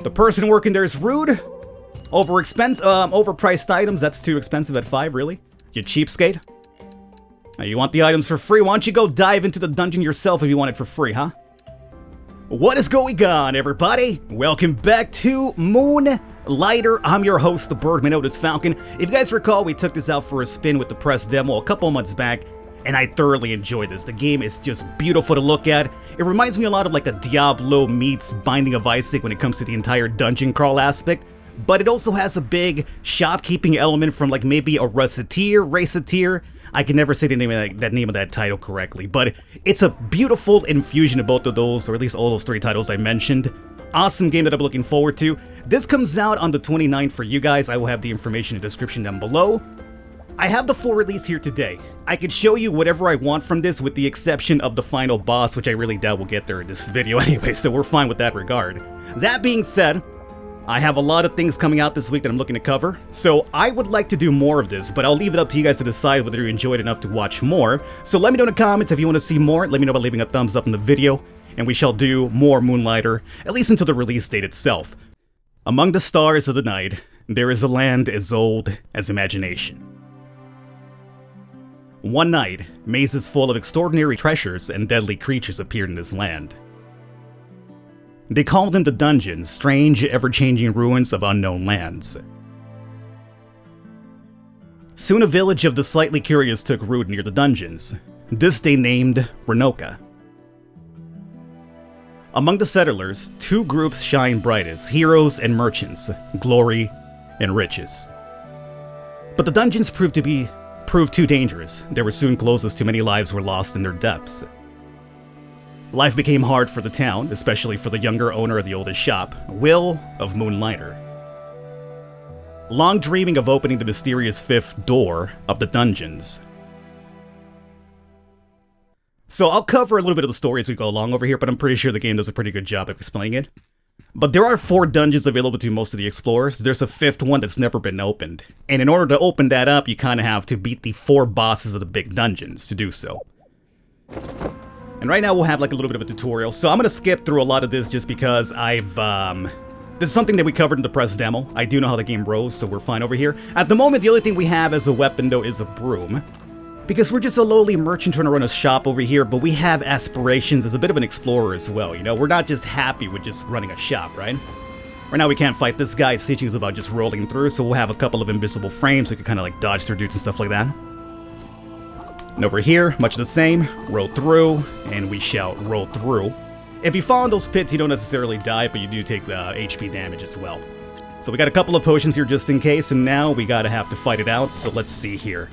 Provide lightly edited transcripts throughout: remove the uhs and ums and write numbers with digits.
The person working there is rude. Overpriced items, that's too expensive at 5, really? You cheapskate? Now you want the items for free, why don't you go dive into the dungeon yourself if you want it for free, huh? What is going on, everybody? Welcome back to Moonlighter. I'm your host, the Birdman, Otis Falcon. If you guys recall, we took this out for a spin with the press demo a couple months back, and I thoroughly enjoyed this. The game is just beautiful to look at. It reminds me a lot of like a Diablo meets Binding of Isaac when it comes to the entire dungeon crawl aspect, but it also has a big shopkeeping element from like maybe a Raceteer. I can never say the name of that title correctly, but it's a beautiful infusion of both of those, or at least all those 3 titles I mentioned. Awesome game that I'm looking forward to. This comes out on the 29th for you guys. I will have the information in the description down below. I have the full release here today. I can show you whatever I want from this with the exception of the final boss, which I really doubt we'll get there in this video anyway, so we're fine with that regard. That being said, I have a lot of things coming out this week that I'm looking to cover, so I would like to do more of this, but I'll leave it up to you guys to decide whether you enjoyed enough to watch more. So let me know in the comments if you want to see more, let me know by leaving a thumbs up in the video, and we shall do more Moonlighter, at least until the release date itself. Among the stars of the night, there is a land as old as imagination. One night, mazes full of extraordinary treasures and deadly creatures appeared in this land. They call them the dungeons, strange, ever-changing ruins of unknown lands. Soon a village of the slightly curious took root near the dungeons. This they named Renoka. Among the settlers, 2 groups shine brightest, heroes and merchants, glory and riches. But the dungeons proved too dangerous. They were soon closed as too many lives were lost in their depths. Life became hard for the town, especially for the younger owner of the oldest shop, Will of Moonlighter. Long dreaming of opening the mysterious 5th door of the dungeons. So I'll cover a little bit of the story as we go along over here, but I'm pretty sure the game does a pretty good job of explaining it. But there are 4 dungeons available to most of the explorers. There's a 5th one that's never been opened. And in order to open that up, you kind of have to beat the 4 bosses of the big dungeons to do so. And right now we'll have like a little bit of a tutorial, so I'm gonna skip through a lot of this just because this is something that we covered in the press demo. I do know how the game rolls, so we're fine over here. At the moment, the only thing we have as a weapon though is a broom. Because we're just a lowly merchant trying to run a shop over here, but we have aspirations as a bit of an explorer as well, you know? We're not just happy with just running a shop, right? Right now we can't fight this guy, his teaching is about just rolling through, so we'll have a couple of invisible frames so we can kind of like dodge through dudes and stuff like that. And over here, much the same, roll through, and we shall roll through. If you fall in those pits, you don't necessarily die, but you do take the HP damage as well. So we got a couple of potions here just in case, and now we gotta have to fight it out, so let's see here.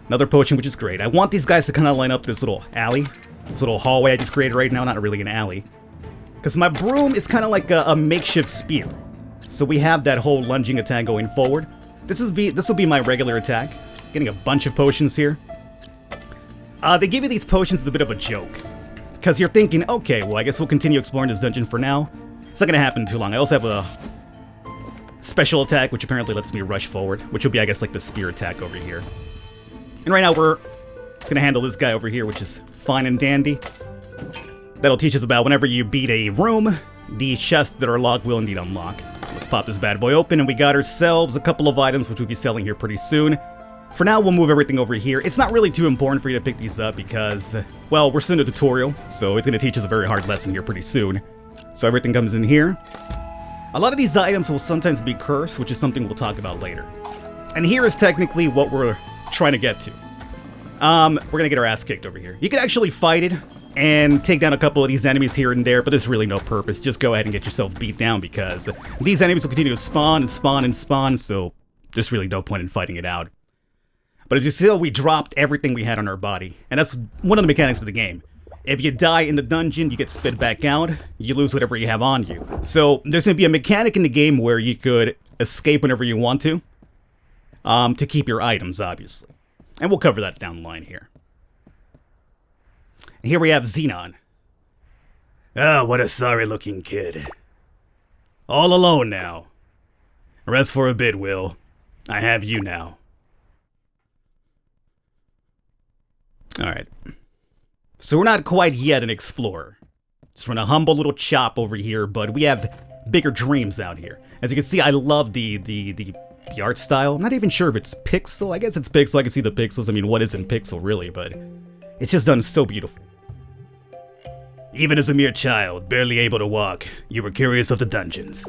Another potion, which is great. I want these guys to kind of line up to this little alley, this little hallway I just created right now, not really an alley. Because my broom is kind of like a makeshift spear. So we have that whole lunging attack going forward. This will be my regular attack. Getting a bunch of potions here. They give you these potions as a bit of a joke. Because you're thinking, okay, well I guess we'll continue exploring this dungeon for now. It's not going to happen too long. I also have a special attack, which apparently lets me rush forward. Which will be, I guess, like the spear attack over here. And right now we're just going to handle this guy over here, which is fine and dandy. That'll teach us about whenever you beat a room, the chests that are locked will indeed unlock. Let's pop this bad boy open, and we got ourselves a couple of items which we'll be selling here pretty soon. For now, we'll move everything over here. It's not really too important for you to pick these up because, well, we're still in a tutorial, so it's going to teach us a very hard lesson here pretty soon. So everything comes in here. A lot of these items will sometimes be cursed, which is something we'll talk about later. And here is technically what we're trying to get to. We're going to get our ass kicked over here. You can actually fight it and take down a couple of these enemies here and there, but there's really no purpose. Just go ahead and get yourself beat down because these enemies will continue to spawn and spawn and spawn, so there's really no point in fighting it out. But as you see, we dropped everything we had on our body. And that's one of the mechanics of the game. If you die in the dungeon, you get spit back out. You lose whatever you have on you. So there's going to be a mechanic in the game where you could escape whenever you want to keep your items, obviously. And we'll cover that down the line here. And here we have Xenon. Ah, what a sorry-looking kid. All alone now. Rest for a bit, Will. I have you now. Alright. So we're not quite yet an explorer. Just run a humble little chop over here, but we have bigger dreams out here. As you can see, I love the art style. I'm not even sure if it's pixel. I guess it's pixel. I can see the pixels. I mean, what isn't pixel really, but it's just done so beautiful. Even as a mere child, barely able to walk, you were curious of the dungeons.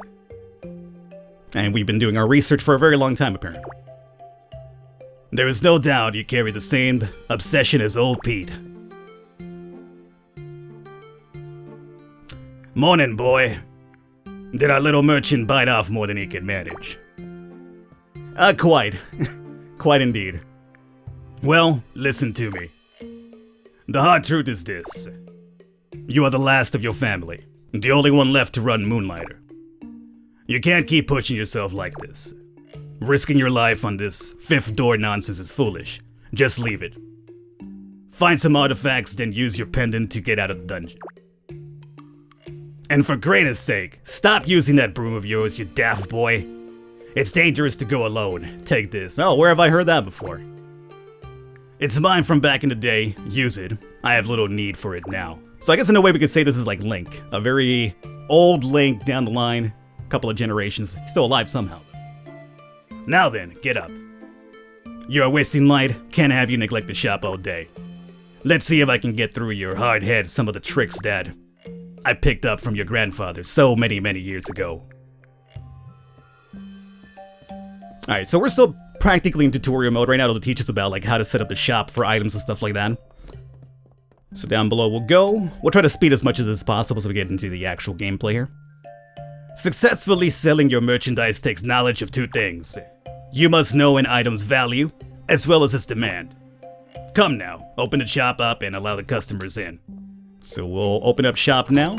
And we've been doing our research for a very long time, apparently. There is no doubt you carry the same obsession as old Pete. Morning, boy. Did our little merchant bite off more than he could manage? Quite. Quite indeed. Well, listen to me. The hard truth is this. You are the last of your family, the only one left to run Moonlighter. You can't keep pushing yourself like this. Risking your life on this fifth door nonsense is foolish. Just leave it. Find some artifacts, then use your pendant to get out of the dungeon. And for greatest sake, stop using that broom of yours, you daft boy. It's dangerous to go alone. Take this. Oh, where have I heard that before? It's mine from back in the day. Use it. I have little need for it now. So I guess in a way we could say this is like Link. A very old Link down the line. A couple of generations. He's still alive somehow. Now then, get up. You're wasting light. Can't have you neglect the shop all day. Let's see if I can get through your hard head some of the tricks that I picked up from your grandfather so many years ago. Alright, so we're still practically in tutorial mode right now. It'll teach us about like how to set up the shop for items and stuff like that. So down below we'll go. We'll try to speed as much as is possible so we get into the actual gameplay here. Successfully selling your merchandise takes knowledge of two things. You must know an item's value, as well as its demand. Come now, open the shop up and allow the customers in. So we'll open up shop now.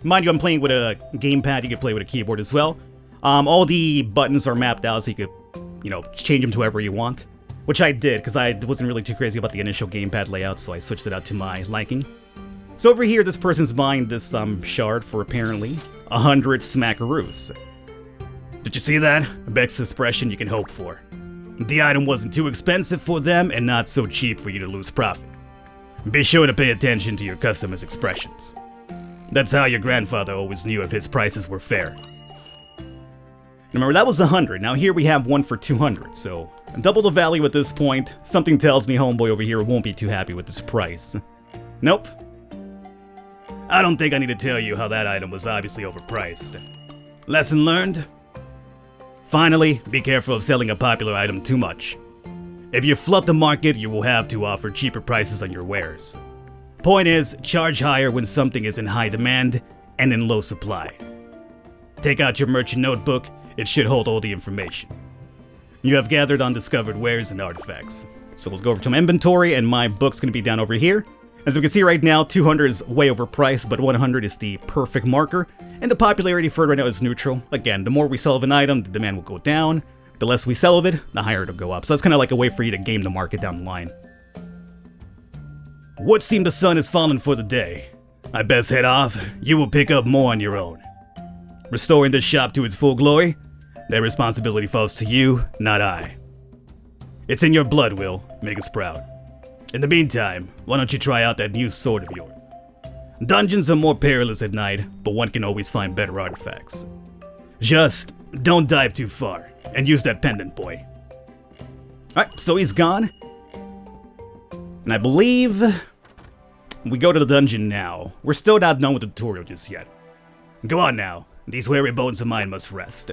Mind you, I'm playing with a gamepad. You can play with a keyboard as well. All the buttons are mapped out so you could, change them to wherever you want. Which I did, because I wasn't really too crazy about the initial gamepad layout, so I switched it out to my liking. So over here, this person's buying this shard for apparently 100 smackaroos. Did you see that? The best expression you can hope for. The item wasn't too expensive for them and not so cheap for you to lose profit. Be sure to pay attention to your customers' expressions. That's how your grandfather always knew if his prices were fair. Remember, that was 100. Now here we have one for 200, so double the value at this point. Something tells me homeboy over here won't be too happy with this price. Nope. I don't think I need to tell you how that item was obviously overpriced. Lesson learned? Finally, be careful of selling a popular item too much. If you flood the market, you will have to offer cheaper prices on your wares. Point is, charge higher when something is in high demand and in low supply. Take out your merchant notebook. It should hold all the information. You have gathered undiscovered wares and artifacts. So let's go over to my inventory, and my book's going to be down over here. As we can see right now, 200 is way overpriced, but 100 is the perfect marker. And the popularity for it right now is neutral. Again, the more we sell of an item, the demand will go down. The less we sell of it, the higher it'll go up. So that's kind of like a way for you to game the market down the line. Would seem the sun has fallen for the day. I best head off. You will pick up more on your own. Restoring this shop to its full glory, that responsibility falls to you, not I. It's in your blood, Will. Make us proud. In the meantime, why don't you try out that new sword of yours? Dungeons are more perilous at night, but one can always find better artifacts. Just don't dive too far, and use that pendant, boy. Alright, so he's gone. And I believe we go to the dungeon now. We're still not done with the tutorial just yet. Go on now. These weary bones of mine must rest.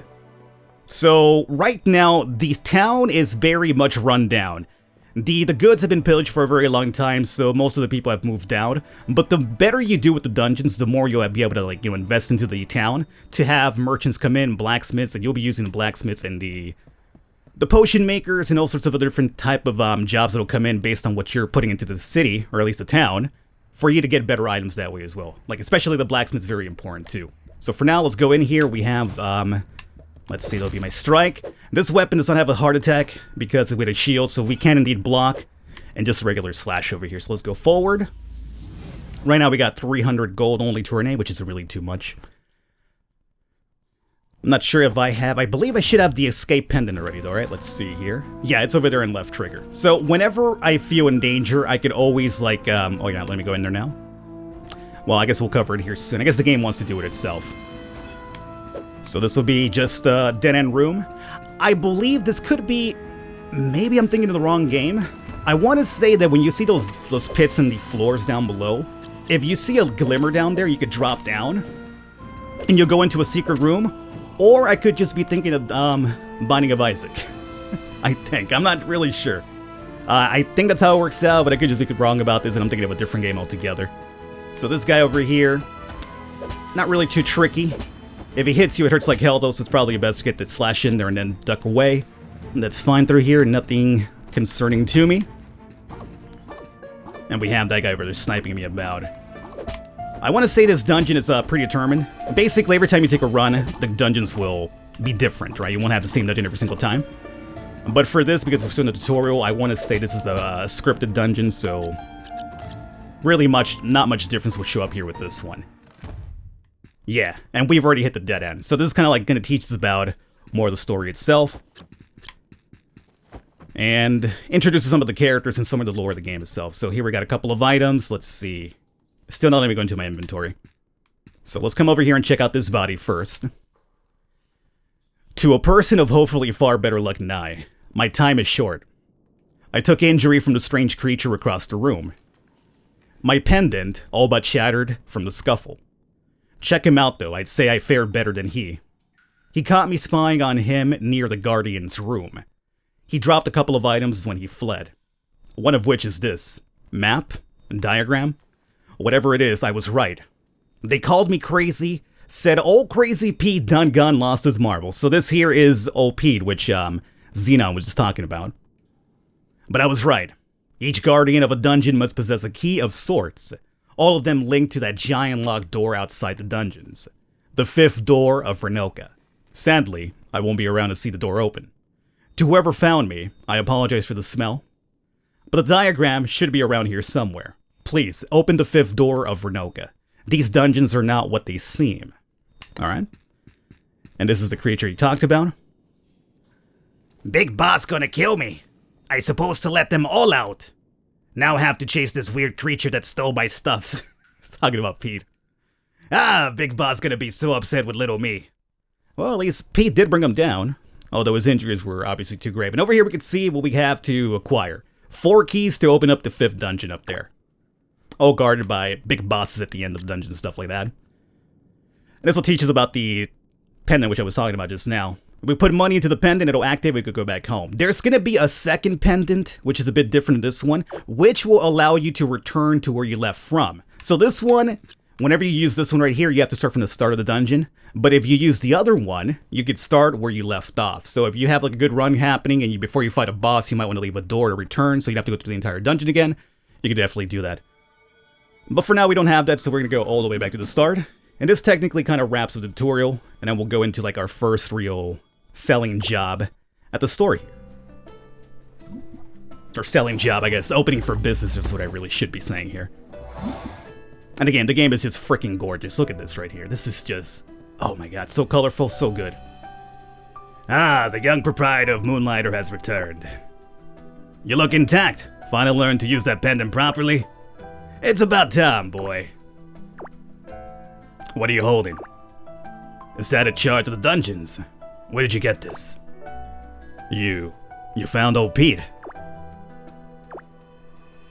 So, right now, the town is very much run down. The goods have been pillaged for a very long time, so most of the people have moved out. But the better you do with the dungeons, the more you'll be able to, invest into the town to have merchants come in, blacksmiths, and you'll be using the blacksmiths and the potion makers and all sorts of other different type of jobs that'll come in based on what you're putting into the city, or at least the town, for you to get better items that way as well. Like, especially the blacksmith's very important too. So for now, let's go in here. We have, let's see, that'll be my strike. This weapon does not have a heart attack because it's with a shield, so we can indeed block. And just a regular slash over here. So let's go forward. Right now we got 300 gold only to Renee, which isn't really too much. I'm not sure if I have. I believe I should have the escape pendant already, though, right? Let's see here. Yeah, it's over there in left trigger. So whenever I feel in danger, I could always, oh yeah, let me go in there now. Well, I guess we'll cover it here soon. I guess the game wants to do it itself. So this will be just a dead-end room. I believe this could be... Maybe I'm thinking of the wrong game. I want to say that when you see those pits in the floors down below, if you see a glimmer down there, you could drop down, and you'll go into a secret room. Or I could just be thinking of Binding of Isaac. I think. I'm not really sure. I think that's how it works out, but I could just be wrong about this, and I'm thinking of a different game altogether. So this guy over here, not really too tricky. If he hits you, it hurts like hell, though, so it's probably best to get the slash in there and then duck away. And that's fine through here, nothing concerning to me. And we have that guy over there sniping me about. I want to say this dungeon is predetermined. Basically, every time you take a run, the dungeons will be different, right? You won't have the same dungeon every single time. But for this, because we're still in the tutorial, I want to say this is a scripted dungeon, so really not much difference will show up here with this one. Yeah, and we've already hit the dead end. So this is kind of like going to teach us about more of the story itself. And introduces some of the characters and some of the lore of the game itself. So here we got a couple of items. Let's see. Still not letting me go into my inventory. So let's come over here and check out this body first. To a person of hopefully far better luck than I, my time is short. I took injury from the strange creature across the room. My pendant all but shattered from the scuffle. Check him out though, I'd say I fared better than he. He caught me spying on him near the Guardian's room. He dropped a couple of items when he fled. One of which is this. Map? Diagram? Whatever it is, I was right. They called me crazy, said old crazy Pete done gone lost his marbles. So this here is old Pete, which Xenon was just talking about. But I was right. Each guardian of a dungeon must possess a key of sorts. All of them linked to that giant locked door outside the dungeons. The 5th door of Renoka. Sadly, I won't be around to see the door open. To whoever found me, I apologize for the smell. But the diagram should be around here somewhere. Please, open the 5th door of Renoka. These dungeons are not what they seem. Alright? And this is the creature he talked about. Big boss gonna kill me. I supposed to let them all out. Now have to chase this weird creature that stole my stuffs. He's talking about Pete. Big boss gonna be so upset with little me. Well, at least Pete did bring him down. Although his injuries were obviously too grave. And over here we can see what we have to acquire. 4 keys to open up the 5th dungeon up there. All guarded by big bosses at the end of the dungeon and stuff like that. And this will teach us about the pendant, which I was talking about just now. If we put money into the pendant, it'll activate, we could go back home. There's going to be a second pendant, which is a bit different than this one, which will allow you to return to where you left from. So this one, whenever you use this one right here, you have to start from the start of the dungeon. But if you use the other one, you could start where you left off. So if you have like a good run happening and before you fight a boss, you might want to leave a door to return, so you'd have to go through the entire dungeon again. You could definitely do that. But for now, we don't have that, so we're going to go all the way back to the start. And this technically kind of wraps up the tutorial, and then we'll go into like our first real selling job at the store here. Or selling job, I guess. Opening for business is what I really should be saying here. And again, the game is just freaking gorgeous. Look at this right here. This is just... oh my god, so colorful, so good. The young proprietor of Moonlighter has returned. You look intact. Finally learned to use that pendant properly. It's about time, boy. What are you holding? Is that a charge of the dungeons? Where did you get this? You found old Pete.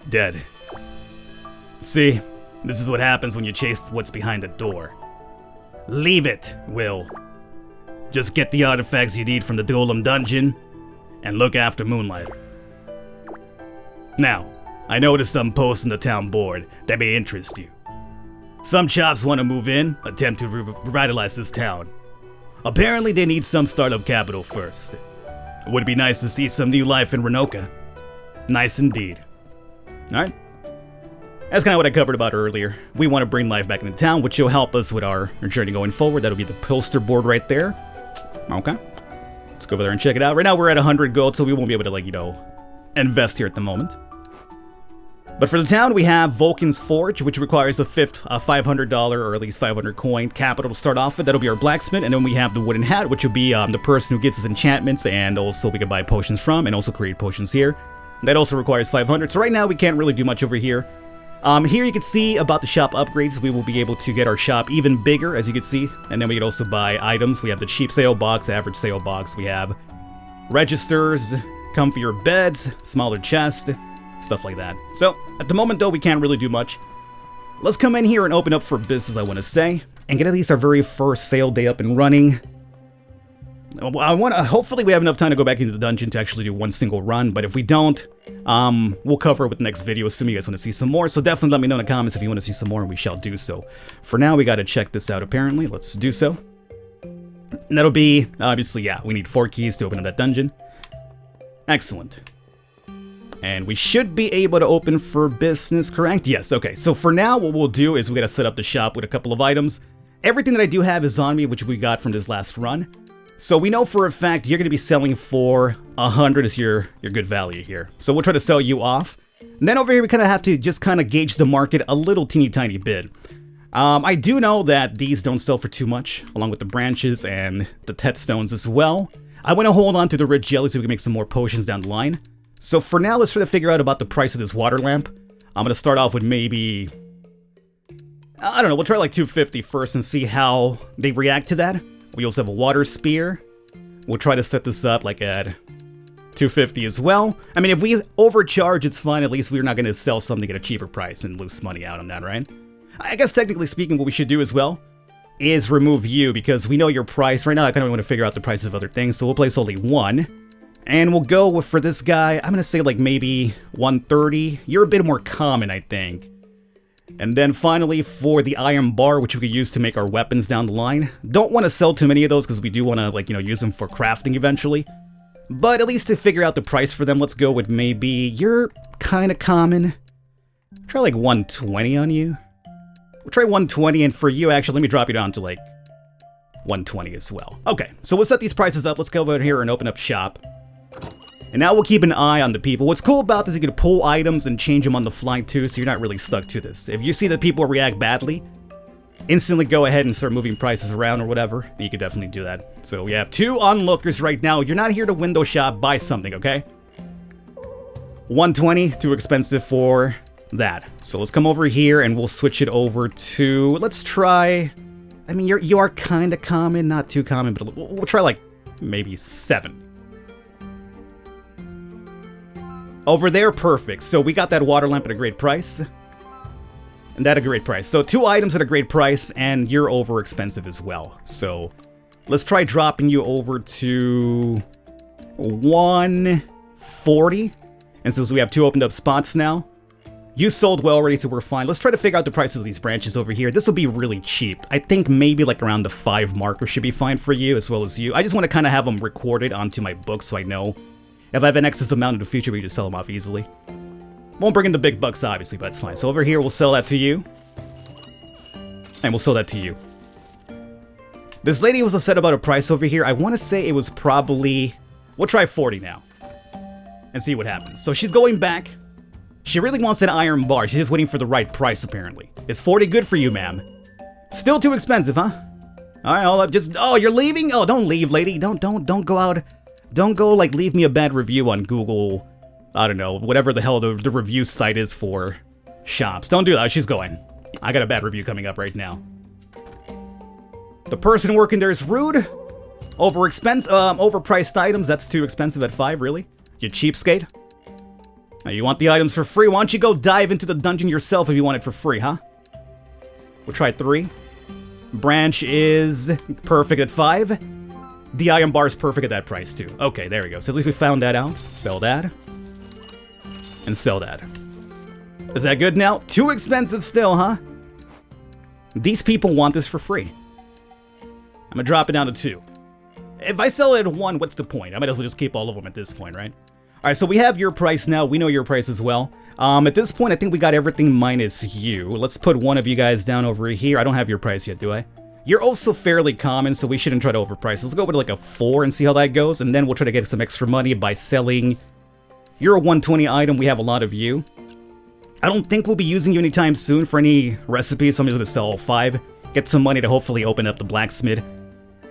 Dead. See, this is what happens when you chase what's behind the door. Leave it, Will. Just get the artifacts you need from the Golem dungeon, and look after Moonlighter. Now, I noticed some posts in the town board that may interest you. Some shops want to move in, attempt to revitalize this town. Apparently they need some startup capital first. It would be nice to see some new life in Renoka. Nice indeed. Alright? That's kind of what I covered about earlier. We want to bring life back into town, which will help us with our journey going forward. That'll be the poster board right there. Okay. Let's go over there and check it out. Right now we're at 100 gold, so we won't be able to, like, invest here at the moment. But for the town, we have Vulcan's Forge, which requires a $500 or at least 500 coin capital to start off with. That'll be our blacksmith. And then we have the Wooden Hat, which will be the person who gives us enchantments, and also we can buy potions from, and also create potions here. That also requires 500. So right now we can't really do much over here. Here you can see about the shop upgrades. We will be able to get our shop even bigger, as you can see. And then we can also buy items. We have the cheap sale box, average sale box. We have registers, comfier beds, smaller chest, stuff like that. So, at the moment though, we can't really do much. Let's come in here and open up for business, I want to say, and get at least our very first sale day up and running. Hopefully we have enough time to go back into the dungeon to actually do one single run, but if we don't, we'll cover it with the next video, assuming you guys want to see some more. So definitely let me know in the comments if you want to see some more, and we shall do so. For now, we got to check this out, apparently. Let's do so. And that'll be, obviously, yeah, we need 4 keys to open up that dungeon. Excellent. And we should be able to open for business, correct? Yes, okay. So for now, what we'll do is we got to set up the shop with a couple of items. Everything that I do have is on me, which we got from this last run. So we know for a fact you're going to be selling for 100 is your good value here. So we'll try to sell you off. And then over here we kind of have to just kind of gauge the market a little teeny tiny bit. I do know that these don't sell for too much, along with the branches and the tetstones as well. I want to hold on to the rich jelly so we can make some more potions down the line. So for now, let's try to figure out about the price of this water lamp. I'm going to start off with maybe, I don't know, we'll try like 250 first and see how they react to that. We also have a water spear. We'll try to set this up like at 250 as well. I mean, if we overcharge, it's fine. At least we're not going to sell something at a cheaper price and lose money out on that, right? I guess technically speaking, what we should do as well is remove you, because we know your price. Right now, I kind of want to figure out the prices of other things, so we'll place only 1. And we'll go with, for this guy, I'm going to say like maybe 130. You're a bit more common, I think. And then finally, for the iron bar, which we could use to make our weapons down the line. Don't want to sell too many of those because we do want to, like, use them for crafting eventually. But at least to figure out the price for them, let's go with maybe, you're kind of common. Try like 120 on you. We'll try 120, and for you, actually, let me drop you down to like 120 as well. Okay, so we'll set these prices up. Let's go over here and open up shop. And now we'll keep an eye on the people. What's cool about this is you can pull items and change them on the fly too, so you're not really stuck to this. If you see that people react badly, instantly go ahead and start moving prices around or whatever. You can definitely do that. So we have 2 onlookers right now. You're not here to window shop, buy something, okay? 120, too expensive for that. So let's come over here and we'll switch it over to, let's try, I mean, you are kind of common, not too common, but we'll try like maybe 7. Over there, perfect. So we got that water lamp at a great price. And that at a great price. So 2 items at a great price, and you're over expensive as well. So let's try dropping you over to 140. And since we have 2 opened up spots now, you sold well already, so we're fine. Let's try to figure out the prices of these branches over here. This will be really cheap. I think maybe like around the 5 marker should be fine for you as well as you. I just want to kind of have them recorded onto my book so I know if I have an excess amount in the future, we can just sell them off easily. Won't bring in the big bucks, obviously, but it's fine. So over here, we'll sell that to you. And we'll sell that to you. This lady was upset about a price over here. I want to say it was probably, we'll try 40 now. And see what happens. So she's going back. She really wants an iron bar. She's just waiting for the right price, apparently. Is 40 good for you, ma'am? Still too expensive, huh? Alright, hold up. Just, oh, you're leaving? Oh, don't leave, lady. Don't go out. Don't go, like, leave me a bad review on Google, I don't know, whatever the hell the review site is for shops. Don't do that. She's going. I got a bad review coming up right now. The person working there is rude. Overpriced items. That's too expensive at 5, really? You cheapskate. Now, you want the items for free? Why don't you go dive into the dungeon yourself if you want it for free, huh? We'll try 3. Branch is perfect at 5. The iron bar is perfect at that price, too. Okay, there we go. So at least we found that out. Sell that. And sell that. Is that good now? Too expensive still, huh? These people want this for free. I'm gonna drop it down to 2. If I sell it at 1, what's the point? I might as well just keep all of them at this point, right? Alright, so we have your price now. We know your price as well. At this point, I think we got everything minus you. Let's put one of you guys down over here. I don't have your price yet, do I? You're also fairly common, so we shouldn't try to overprice. Let's go with like a 4 and see how that goes, and then we'll try to get some extra money by selling. You're a 120 item. We have a lot of you. I don't think we'll be using you anytime soon for any recipes, so I'm just going to sell all 5. Get some money to hopefully open up the blacksmith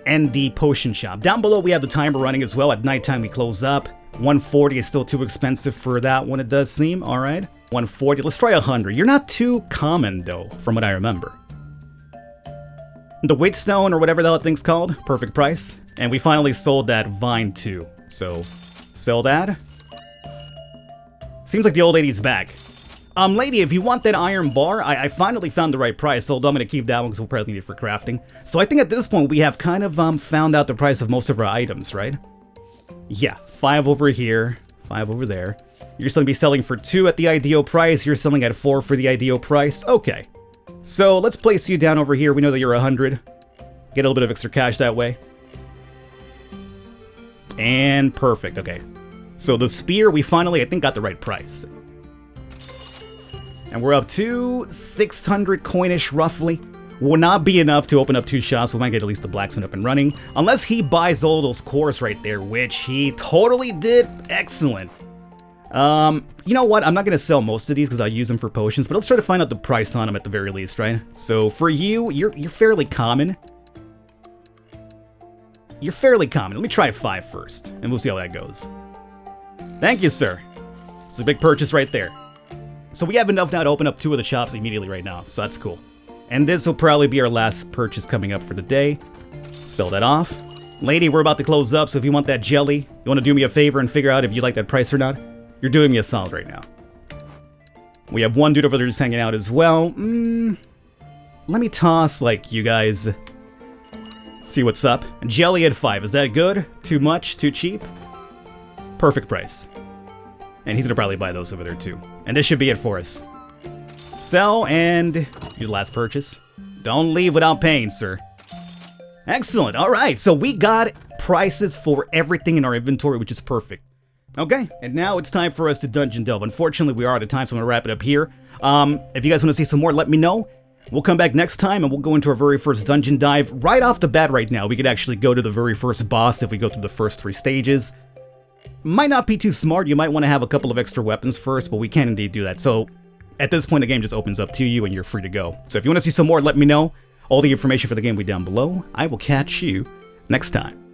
and the potion shop. Down below, we have the timer running as well. At nighttime, we close up. 140 is still too expensive for that one, it does seem. Alright. 140. Let's try 100. You're not too common, though, from what I remember. The Wheatstone, or whatever the hell that thing's called. Perfect price. And we finally sold that vine, too. So, sell that. Seems like the old lady's back. Lady, if you want that iron bar, I finally found the right price, although I'm going to keep that one because we'll probably need it for crafting. So I think at this point we have kind of found out the price of most of our items, right? Yeah, 5 over here, 5 over there. You're going to be selling for 2 at the IDO price, you're selling at 4 for the IDO price. Okay. So let's place you down over here. We know that you're 100. Get a little bit of extra cash that way. And perfect, okay. So the spear, we finally, I think, got the right price. And we're up to 600 coinish, roughly. Will not be enough to open up 2 shops. We might get at least the blacksmith up and running. Unless he buys all those cores right there, which he totally did. Excellent. You know what? I'm not going to sell most of these because I'll use them for potions, but let's try to find out the price on them at the very least, right? So for you, you're fairly common. You're fairly common. Let me try 5 first, and we'll see how that goes. Thank you, sir. It's a big purchase right there. So we have enough now to open up 2 of the shops immediately right now, so that's cool. And this will probably be our last purchase coming up for the day. Sell that off. Lady, we're about to close up, so if you want that jelly, you want to do me a favor and figure out if you like that price or not, you're doing me a solid right now. We have one dude over there just hanging out as well. Let me toss, like, you guys. See what's up. Jelly at 5, is that good? Too much? Too cheap? Perfect price. And he's gonna probably buy those over there too. And this should be it for us. Sell and your last purchase. Don't leave without paying, sir. Excellent. All right, so we got prices for everything in our inventory, which is perfect. Okay, and now it's time for us to dungeon delve. Unfortunately, we are out of time, so I'm gonna wrap it up here. If you guys want to see some more, let me know. We'll come back next time and we'll go into our very first dungeon dive. Right off the bat right now, we could actually go to the very first boss if we go through the first 3 stages. Might not be too smart, you might want to have a couple of extra weapons first, but we can indeed do that. So, at this point the game just opens up to you and you're free to go. So if you want to see some more, let me know. All the information for the game will be down below. I will catch you next time.